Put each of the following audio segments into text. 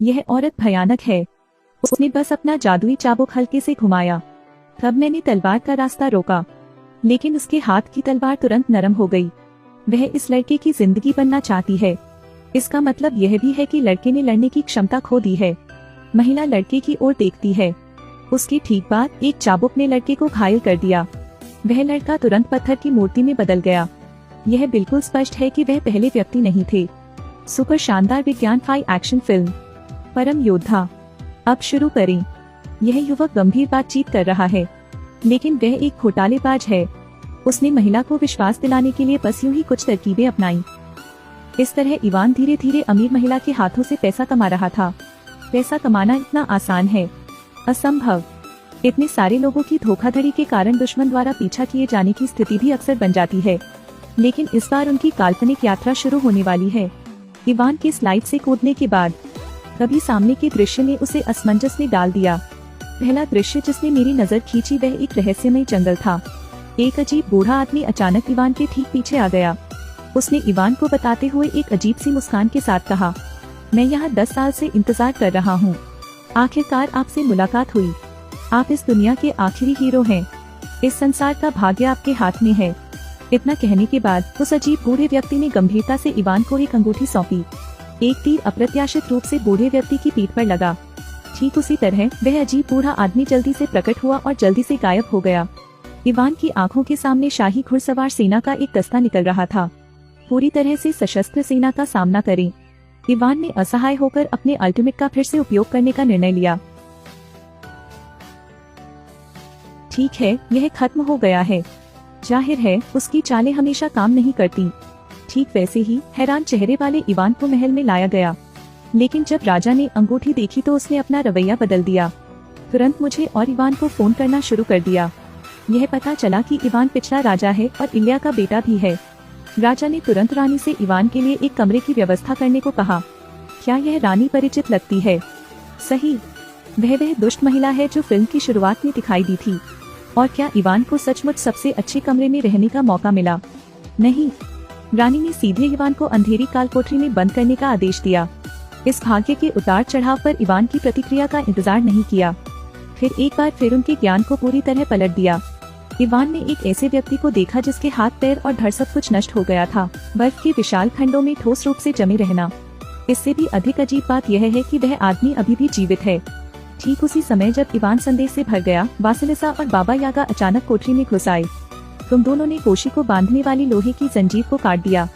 यह औरत भयानक है। उसने बस अपना जादुई चाबुक हल्के से घुमाया। तब मैंने तलवार का रास्ता रोका, लेकिन उसके हाथ की तलवार तुरंत नरम हो गई। वह इस लड़के की जिंदगी बनना चाहती है। इसका मतलब यह भी है कि लड़के ने लड़ने की क्षमता खो दी है। महिला लड़के की ओर देखती है। उसके ठीक बाद एक चाबुक ने लड़के को घायल कर दिया। वह लड़का तुरंत पत्थर की मूर्ति में बदल गया। यह बिल्कुल स्पष्ट है कि वह पहले व्यक्ति नहीं थे। सुपर शानदार विज्ञान फाई एक्शन फिल्म परम योद्धा। अब शुरू करें। यह युवक गंभीर बातचीत कर रहा है, लेकिन वह एक घोटालेबाज है। उसने महिला को विश्वास दिलाने के लिए बस यूं ही कुछ तरकीबें अपनाई। इस तरह इवान धीरे धीरे अमीर महिला के हाथों से पैसा कमा रहा था। पैसा कमाना इतना आसान है? असंभव। इतने सारे लोगों की धोखाधड़ी के कारण दुश्मन द्वारा पीछा किए जाने की स्थिति भी अक्सर बन जाती है। लेकिन इस बार उनकी काल्पनिक यात्रा शुरू होने वाली है। इवान की स्लाइड से कूदने के बाद कभी सामने के दृश्य ने उसे असमंजस में डाल दिया। पहला दृश्य जिसने मेरी नजर खींची वह एक रहस्यमय जंगल था। एक अजीब बूढ़ा आदमी अचानक इवान के ठीक पीछे आ गया। उसने इवान को बताते हुए एक अजीब सी मुस्कान के साथ कहा, मैं यहाँ 10 साल से इंतजार कर रहा हूँ। आखिरकार आपसे मुलाकात हुई। आप इस दुनिया के आखिरी हीरो हैं। इस संसार का भाग्य आपके हाथ में है। इतना कहने के बाद उस अजीब बूढ़े व्यक्ति ने गंभीरता से इवान को एक अंगूठी सौंपी। एक तीर अप्रत्याशित रूप से बूढ़े व्यक्ति की पीठ पर लगा। ठीक उसी तरह वह अजीब बूढ़ा आदमी जल्दी से प्रकट हुआ और जल्दी से गायब हो गया। इवान की आंखों के सामने शाही घुड़सवार सेना का एक दस्ता निकल रहा था, पूरी तरह से सशस्त्र सेना का सामना करें। इवान ने असहाय होकर अपने अल्टीमेट का फिर से उपयोग करने का निर्णय लिया। ठीक है, यह खत्म हो गया है। जाहिर है उसकी चालें हमेशा काम नहीं करती। ठीक वैसे ही हैरान चेहरे वाले इवान को महल में लाया गया। लेकिन जब राजा ने अंगूठी देखी तो उसने अपना रवैया बदल दिया। तुरंत मुझे और इवान को फोन करना शुरू कर दिया। यह पता चला कि इवान पिछला राजा है और इलिया का बेटा भी है। राजा ने तुरंत रानी से इवान के लिए एक कमरे की व्यवस्था करने को कहा। क्या यह रानी परिचित लगती है? सही, वह दुष्ट महिला है जो फिल्म की शुरुआत में दिखाई दी थी। और क्या इवान को सचमुच सबसे अच्छे कमरे में रहने का मौका मिला? नहीं, रानी ने सीधे इवान को अंधेरी काल कोठरी में बंद करने का आदेश दिया। इस भाग्य के उतार चढ़ाव पर इवान की प्रतिक्रिया का इंतजार नहीं किया। फिर एक बार फिर उनके ज्ञान को पूरी तरह पलट दिया। इवान ने एक ऐसे व्यक्ति को देखा जिसके हाथ पैर और धड़ सब कुछ नष्ट हो गया था, बर्फ के विशाल खंडों में ठोस रूप से जमे रहना। इससे भी अधिक अजीब बात यह है कि वह आदमी अभी भी जीवित है। ठीक उसी समय जब इवान संदेश से भर गया, वासिलिसा और बाबा यागा अचानक कोठरी में घुस आए। तुम दोनों ने कोशी को बांधने वाली लोहे की जंजीर को काट दिया।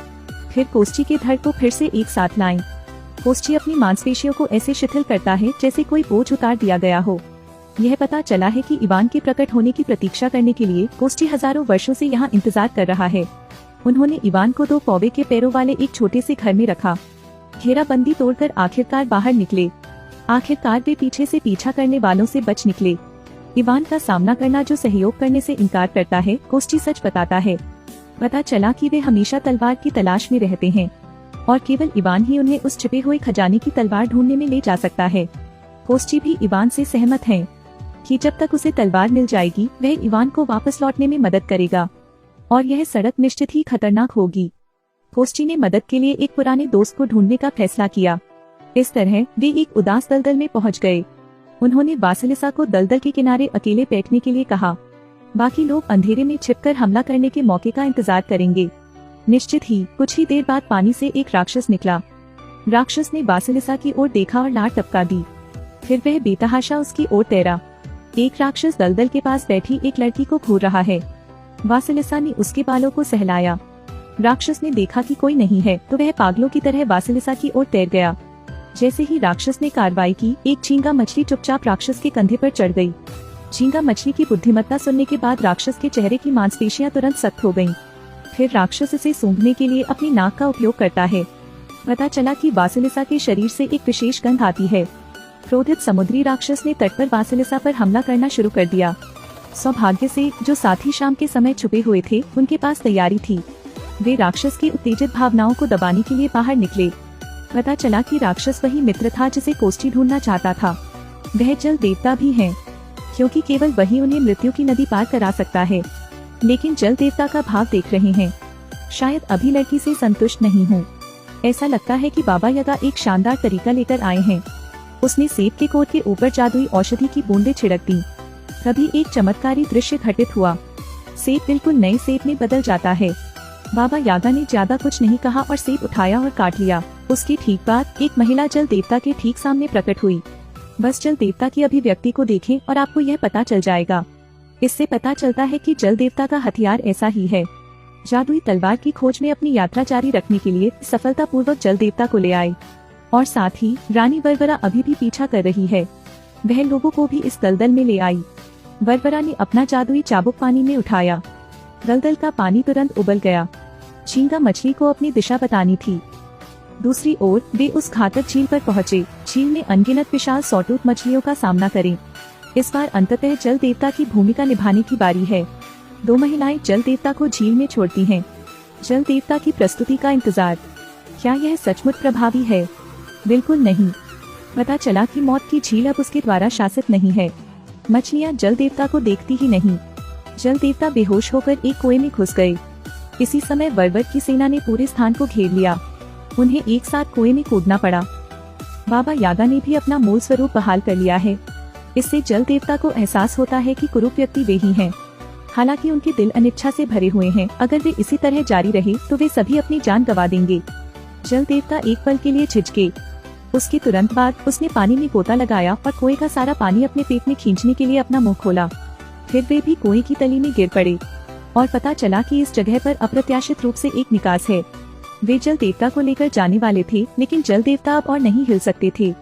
फिर कोष्ठी के धड़ को फिर से एक साथ लाएं। कोष्ठी अपनी मांसपेशियों को ऐसे शिथिल करता है जैसे कोई बोझ उतार दिया गया हो। यह पता चला है कि इवान के प्रकट होने की प्रतीक्षा करने के लिए कोष्ठी हजारों वर्षों से यहाँ इंतजार कर रहा है। उन्होंने इवान को 2 पौवे के पैरों वाले एक छोटे से घर में रखा। घेराबंदी तोड़कर आखिरकार बाहर निकले। आखिरकार वे पीछे से पीछा करने वालों से बच निकले। इवान का सामना करना जो सहयोग करने से इनकार करता है, कोष्ठी सच बताता है। पता चला कि वे हमेशा तलवार की तलाश में रहते हैं और केवल इवान ही उन्हें उस छिपे हुए खजाने की तलवार ढूंढने में ले जा सकता है। कोष्ठी भी इवान से सहमत है कि जब तक उसे तलवार मिल जाएगी वह इवान को वापस लौटने में मदद करेगा और यह सड़क निश्चित ही खतरनाक होगी। कोष्ठी ने मदद के लिए एक पुराने दोस्त को ढूंढने का फैसला किया। इस तरह वे एक उदास दलदल में पहुंच गए। उन्होंने वासिलिसा को दलदल के किनारे अकेले बैठने के लिए कहा। बाकी लोग अंधेरे में छिपकर हमला करने के मौके का इंतजार करेंगे। निश्चित ही कुछ ही देर बाद पानी से एक राक्षस निकला। राक्षस ने वासिलिसा की ओर देखा और लार टपका दी। फिर वह बेतहाशा उसकी ओर तैरा। एक राक्षस दलदल के पास बैठी एक लड़की को घूर रहा है। वासिलिसा ने उसके बालों को सहलाया। राक्षस ने देखा कि कोई नहीं है तो वह पागलों की तरह वासिलिसा की ओर तैर गया। जैसे ही राक्षस ने कार्रवाई की, एक झींगा मछली चुपचाप राक्षस के कंधे पर चढ़ गई। झींगा मछली की बुद्धिमत्ता सुनने के बाद राक्षस के चेहरे की मांसपेशियां तुरंत सख्त हो गईं। फिर राक्षस इसे सूंघने के लिए अपनी नाक का उपयोग करता है। पता चला कि वासिलिसा के शरीर से एक विशेष गंध आती है। क्रोधित समुद्री राक्षस ने तट पर वासिलिसा पर हमला करना शुरू कर दिया। सौभाग्य से जो साथी शाम के समय छुपे हुए थे उनके पास तैयारी थी। वे राक्षस की उत्तेजित भावनाओं को दबाने के लिए बाहर निकले। पता चला कि राक्षस वही मित्र था जिसे कोष्ठी ढूंढना चाहता था। वह जल देवता भी है, क्योंकि केवल वही उन्हें मृत्यु की नदी पार करा सकता है। लेकिन जल देवता का भाव देख रहे हैं। शायद अभी लड़की से संतुष्ट नहीं हूँ। ऐसा लगता है कि बाबा यागा एक शानदार तरीका लेकर आए हैं। उसने सेब के कोट के ऊपर जादुई औषधि की बूंदें छिड़क दी। तभी एक चमत्कारी दृश्य घटित हुआ। सेब बिल्कुल नए सेब में बदल जाता है। बाबा यागा ने ज्यादा कुछ नहीं कहा और सेब उठाया और काट लिया। उसकी ठीक बाद एक महिला जल देवता के ठीक सामने प्रकट हुई। बस जल देवता की अभिव्यक्ति को देखें और आपको यह पता चल जाएगा। इससे पता चलता है कि जल देवता का हथियार ऐसा ही है। जादुई तलवार की खोज में अपनी यात्रा जारी रखने के लिए सफलतापूर्वक जल देवता को ले आए और साथ ही रानी वरवरा अभी भी पीछा कर रही है। वह लोगों को भी इस दलदल में ले आई। वरवरा ने अपना जादुई चाबुक पानी में उठाया। दलदल का पानी तुरंत उबल गया। झींगा मछली को अपनी दिशा बतानी थी। दूसरी ओर वे उस घातक झील पर पहुँचे। झील में अनगिनत विशाल सौटूथ मछलियों का सामना करें। इस बार अंततः जल देवता की भूमिका निभाने की बारी है। 2 महिलाएं जल देवता को झील में छोड़ती हैं। जल देवता की प्रस्तुति का इंतजार। क्या यह सचमुच प्रभावी है? बिल्कुल नहीं। पता चला कि मौत की झील अब उसके द्वारा शासित नहीं है। मछलियां जल देवता को देखती ही नहीं। जल देवता बेहोश होकर एक कुएं में घुस गए। इसी समय वरवर की सेना ने पूरे स्थान को घेर लिया। उन्हें एक साथ कुएं में कूदना पड़ा। बाबा यागा ने भी अपना मूल स्वरूप बहाल कर लिया है। इससे जल देवता को एहसास होता है कि कुरूप व्यक्ति वे ही हैं। हालांकि उनके दिल अनिच्छा से भरे हुए हैं। अगर वे इसी तरह जारी रहे तो वे सभी अपनी जान गंवा देंगे। जल देवता एक पल के लिए झिझके। उसके तुरंत बाद उसने पानी में गोता लगाया और कुएं का सारा पानी अपने पेट में खींचने के लिए अपना मुंह खोला। फिर वे भी कुएं की तली में गिर पड़े और पता चला कि इस जगह पर अप्रत्याशित रूप से एक निकास है। वे जल देवता को लेकर जाने वाले थे, लेकिन जल देवता अब और नहीं हिल सकते थे।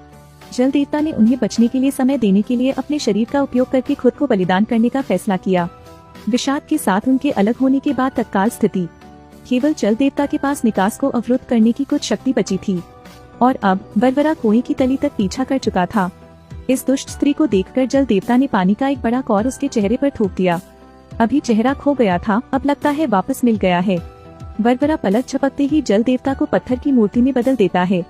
जल देवता ने उन्हें बचने के लिए समय देने के लिए अपने शरीर का उपयोग करके खुद को बलिदान करने का फैसला किया। विषाद के साथ उनके अलग होने के बाद तत्काल स्थिति। केवल जल देवता के पास निकास को अवरुद्ध करने की कुछ शक्ति बची थी और अब वरवरा कुएं की तली तक पीछा कर चुका था। इस दुष्ट स्त्री को देखकर जल देवता ने पानी का एक बड़ा कौर उसके चेहरे पर थूक दिया। अभी चेहरा खो गया था, अब लगता है वापस मिल गया है। वरवरा पलक झपकते ही जल देवता को पत्थर की मूर्ति में बदल देता है।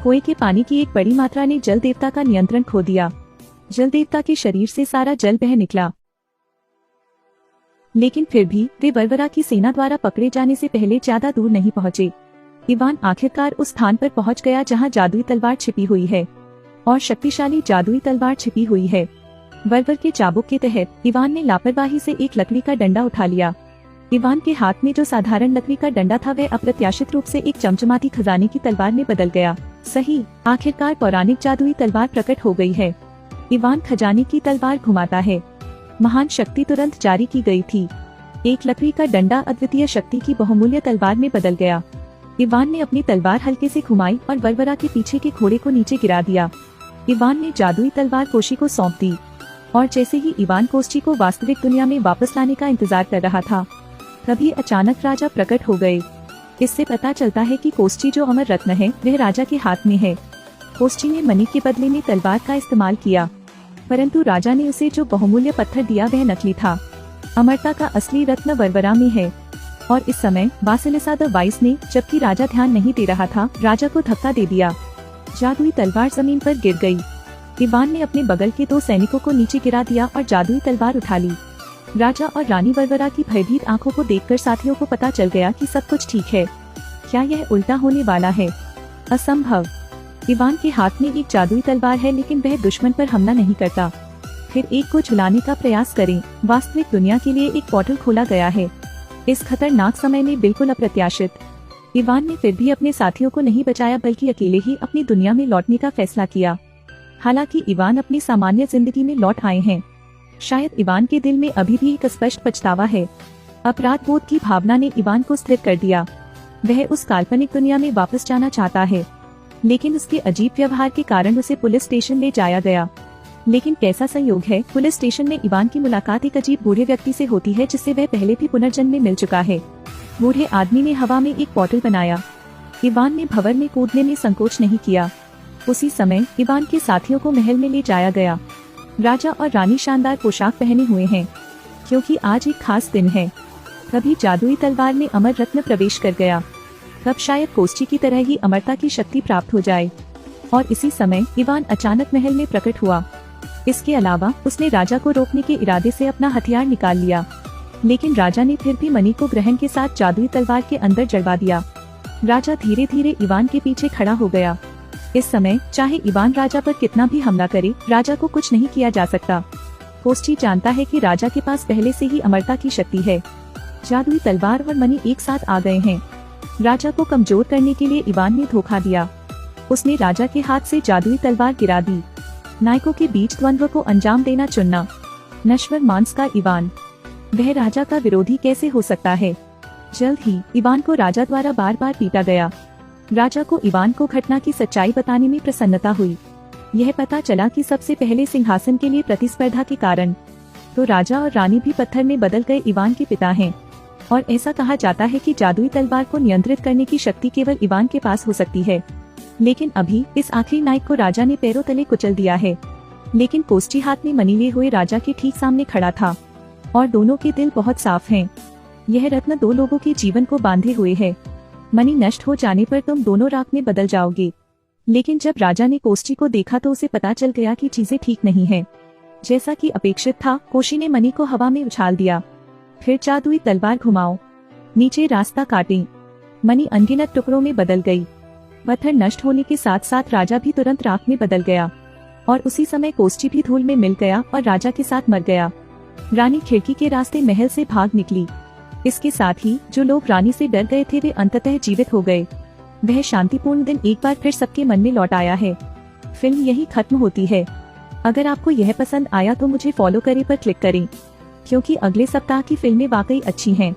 कुएं के पानी की एक बड़ी मात्रा ने जल देवता का नियंत्रण खो दिया। जल देवता के शरीर से सारा जल बह निकला, लेकिन फिर भी वे वरवरा की सेना द्वारा पकड़े जाने से पहले ज्यादा दूर नहीं पहुँचे। इवान आखिरकार उस स्थान पर पहुंच गया जहां जादुई तलवार छिपी हुई है और शक्तिशाली जादुई तलवार छिपी हुई है। वरवर के चाबुक के तहत इवान ने लापरवाही से एक लकड़ी का डंडा उठा लिया। इवान के हाथ में जो साधारण लकड़ी का डंडा था वह अप्रत्याशित रूप से एक चमचमाती खजाने की तलवार में बदल गया। सही, आखिरकार पौराणिक जादुई तलवार प्रकट हो गई है। इवान खजाने की तलवार घुमाता है। महान शक्ति तुरंत जारी की गई थी। एक लकड़ी का डंडा अद्वितीय शक्ति की बहुमूल्य तलवार में बदल गया। इवान ने अपनी तलवार हल्के से घुमाई और वरवरा के पीछे के घोड़े को नीचे गिरा दिया। इवान ने जादुई तलवार कोशी को सौंप दी और जैसे ही इवान कोस्ची को वास्तविक दुनिया में वापस लाने का इंतजार कर रहा था, तभी अचानक राजा प्रकट हो गए। इससे पता चलता है कि कोस्ची जो अमर रत्न है वह राजा के हाथ में है। कोस्ची ने मणि के बदले में तलवार का इस्तेमाल किया, परंतु राजा ने उसे जो बहुमूल्य पत्थर दिया वह नकली था। अमरता का असली रत्न वरवरा में है। और इस समय बासिलिसा द वाइस ने, जबकि राजा ध्यान नहीं दे रहा था, राजा को धक्का दे दिया। जादुई तलवार जमीन पर गिर गई। इवान ने अपने बगल के 2 सैनिकों को नीचे गिरा दिया और जादुई तलवार उठा ली। राजा और रानी वरवरा की भयभीत आंखों को देखकर साथियों को पता चल गया कि सब कुछ ठीक है। क्या यह उल्टा होने वाला है? असंभव। इवान के हाथ में एक जादुई तलवार है, लेकिन वह दुश्मन पर हमला नहीं करता। फिर एक को झुलाने का प्रयास करें। वास्तविक दुनिया के लिए एक पोर्टल खोला गया है। इस खतरनाक समय में बिल्कुल अप्रत्याशित, इवान ने फिर भी अपने साथियों को नहीं बचाया, बल्कि अकेले ही अपनी दुनिया में लौटने का फैसला किया। हालांकि इवान अपनी सामान्य जिंदगी में लौट आए हैं। शायद इवान के दिल में अभी भी एक स्पष्ट पछतावा है। अपराध बोध की भावना ने इवान को स्थिर कर दिया। वह उस काल्पनिक दुनिया में वापस जाना चाहता है, लेकिन उसके अजीब व्यवहार के कारण उसे पुलिस स्टेशन ले जाया गया। लेकिन कैसा संयोग है, पुलिस स्टेशन में इवान की मुलाकात एक अजीब बूढ़े व्यक्ति से होती है जिससे वह पहले भी पुनर्जन्म में मिल चुका है। बूढ़े आदमी ने हवा में एक पोर्टल बनाया। इवान ने भंवर में कूदने में संकोच नहीं किया। उसी समय इवान के साथियों को महल में ले जाया गया। राजा और रानी शानदार पोशाक पहने हुए हैं, क्योंकि आज एक खास दिन है। तभी जादुई तलवार में अमर रत्न प्रवेश कर गया। तब शायद कोस्ची की तरह ही अमरता की शक्ति प्राप्त हो जाए। और इसी समय इवान अचानक महल में प्रकट हुआ। इसके अलावा उसने राजा को रोकने के इरादे से अपना हथियार निकाल लिया, लेकिन राजा ने फिर भी मणि को ग्रहण के साथ जादुई तलवार के अंदर जड़वा दिया। राजा धीरे धीरे इवान के पीछे खड़ा हो गया। इस समय चाहे इवान राजा पर कितना भी हमला करे, राजा को कुछ नहीं किया जा सकता। कोस्टी जानता है कि राजा के पास पहले से ही अमरता की शक्ति है। जादुई तलवार और मनी एक साथ आ गए हैं। राजा को कमजोर करने के लिए इवान ने धोखा दिया। उसने राजा के हाथ से जादुई तलवार गिरा दी। नायकों के बीच द्वंद्व को अंजाम देना चुनना। नश्वर मांस का इवान, वह राजा का विरोधी कैसे हो सकता है। जल्द ही इवान को राजा द्वारा बार बार पीटा गया। राजा को इवान को घटना की सच्चाई बताने में प्रसन्नता हुई। यह पता चला कि सबसे पहले सिंहासन के लिए प्रतिस्पर्धा के कारण तो राजा और रानी भी पत्थर में बदल गए इवान के पिता हैं। और ऐसा कहा जाता है कि जादुई तलवार को नियंत्रित करने की शक्ति केवल इवान के पास हो सकती है। लेकिन अभी इस आखिरी नायक को राजा ने पैरों तले कुचल दिया है। लेकिन कोस्टी हाथ में मनी लिए हुए राजा के ठीक सामने खड़ा था और दोनों के दिल बहुत साफ हैं। यह रत्न दो लोगों के जीवन को बांधे हुए है। मनी नष्ट हो जाने पर तुम दोनों राख में बदल जाओगे। लेकिन जब राजा ने कोस्टी को देखा तो उसे पता चल गया कि चीजें ठीक नहीं हैं। जैसा कि अपेक्षित था, कोशी ने मनी को हवा में उछाल दिया। फिर जादुई तलवार घुमाओ, नीचे रास्ता काटे। मनी अनगिनत टुकड़ों में बदल गई। पत्थर नष्ट होने के साथ साथ राजा भी तुरंत राख में बदल गया और उसी समय कोस्टी भी धूल में मिल गया और राजा के साथ मर गया। रानी खिड़की के रास्ते महल से भाग निकली। इसके साथ ही जो लोग रानी से डर गए थे वे अंततः जीवित हो गए। वह शांतिपूर्ण दिन एक बार फिर सबके मन में लौट आया है। फिल्म यही खत्म होती है। अगर आपको यह पसंद आया तो मुझे फॉलो करें पर क्लिक करें, क्योंकि अगले सप्ताह की फिल्में वाकई अच्छी हैं।